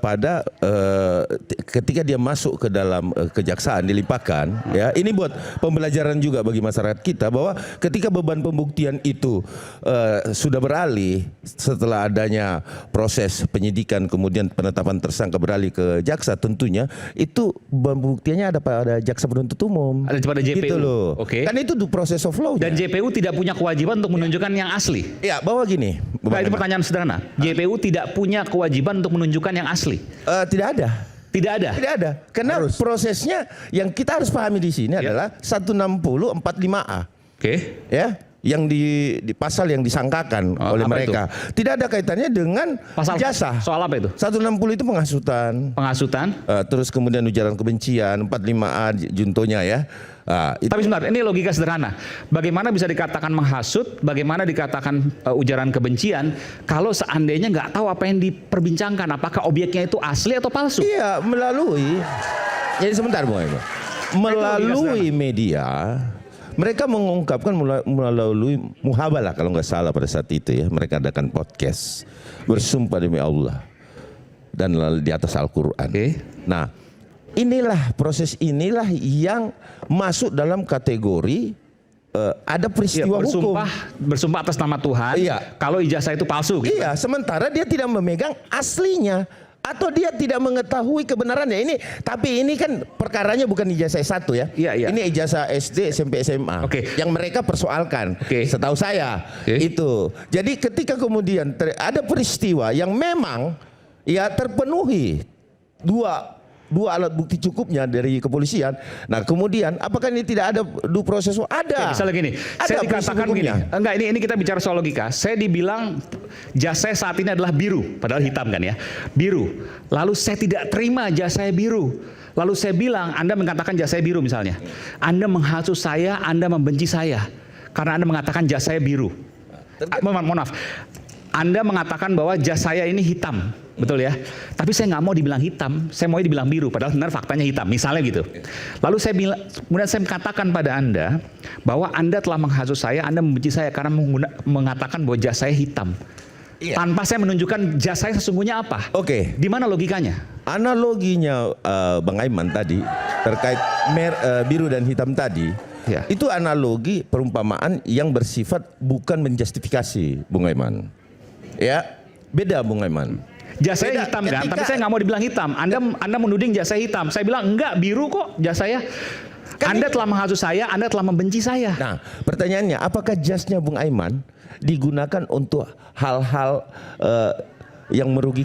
pada ketika dia masuk ke dalam kejaksaan dilimpahkan, ya ini buat pembelajaran juga bagi masyarakat kita bahwa ketika beban pembuktian itu sudah beralih setelah adanya proses penyidikan kemudian penetapan tersangka beralih ke jaksa, tentunya itu beban pembuktiannya ada pada jaksa penuntut umum, ada pada JPU, gitu loh. Oke. Kan itu proses of law. Dan JPU tidak punya kewajiban untuk menunjukkan yang asli. Ya, bahwa gini. Nah, itu pertanyaan sederhana. JPU tidak punya kewajiban untuk menunjukkan yang asli. Tidak ada. Tidak ada. Tidak ada. Karena prosesnya yang kita harus pahami di sini adalah 160/45A. Oke. Ya, yang di pasal yang disangkakan oleh mereka. Itu? Tidak ada kaitannya dengan pasal jasa. Soal apa itu? 160 itu penghasutan. Penghasutan. Terus kemudian ujaran kebencian, 45A juntonya ya. Tapi sebentar, ini logika sederhana. Bagaimana bisa dikatakan menghasut, bagaimana dikatakan ujaran kebencian, kalau seandainya nggak tahu apa yang diperbincangkan, apakah objeknya itu asli atau palsu? Iya, melalui. Jadi sebentar, Bu. Melalui media, mereka mengungkapkan melalui muhabalah kalau nggak salah pada saat itu ya, mereka adakan podcast bersumpah demi Allah dan di atas Al-Quran. Nah, inilah proses inilah yang masuk dalam kategori ada peristiwa hukum. Bersumpah atas nama Tuhan. Iya. Kalau ijazah itu palsu. Gitu. Iya. Sementara dia tidak memegang aslinya atau dia tidak mengetahui kebenarannya. Tapi ini kan perkaranya bukan ijazah S1 ya. Iya. Ini ijazah SD, SMP, SMA. Yang mereka persoalkan. Setahu saya itu. Jadi ketika kemudian ada peristiwa yang memang ya terpenuhi dua alat bukti cukupnya dari kepolisian. Nah, kemudian apakah ini tidak ada due process? Ada. Misalnya gini, saya dikatakan begini. Enggak, ini kita bicara soal logika. Saya dibilang jasa saat ini adalah biru, padahal hitam kan ya. Biru. Lalu saya tidak terima jasanya biru. Lalu saya bilang, Anda mengatakan jasanya biru misalnya. Anda menghasut saya, Anda membenci saya. Karena Anda mengatakan jasanya biru. Mohon maaf. Anda mengatakan bahwa jas saya ini hitam, betul ya? Tapi saya nggak mau dibilang hitam, saya mau dibilang biru, padahal benar faktanya hitam, misalnya gitu. Lalu saya bilang, kemudian saya mengatakan pada Anda bahwa Anda telah menghasut saya, Anda membenci saya karena mengatakan bahwa jas saya hitam. Iya. Tanpa saya menunjukkan jas saya sesungguhnya apa. Di mana logikanya? Analoginya Bang Aiman tadi terkait biru dan hitam tadi. Ya. Itu analogi perumpamaan yang bersifat bukan menjustifikasi, Bung Aiman. Ya, beda Bung Aiman. Jasa saya hitam kan, tapi saya nggak mau dibilang hitam. Anda menuding jasa hitam. Saya bilang enggak, biru kok jasa saya. Kan Anda telah menghasut saya, Anda telah membenci saya. Nah, pertanyaannya, apakah jasnya Bung Aiman digunakan untuk hal-hal yang merugikan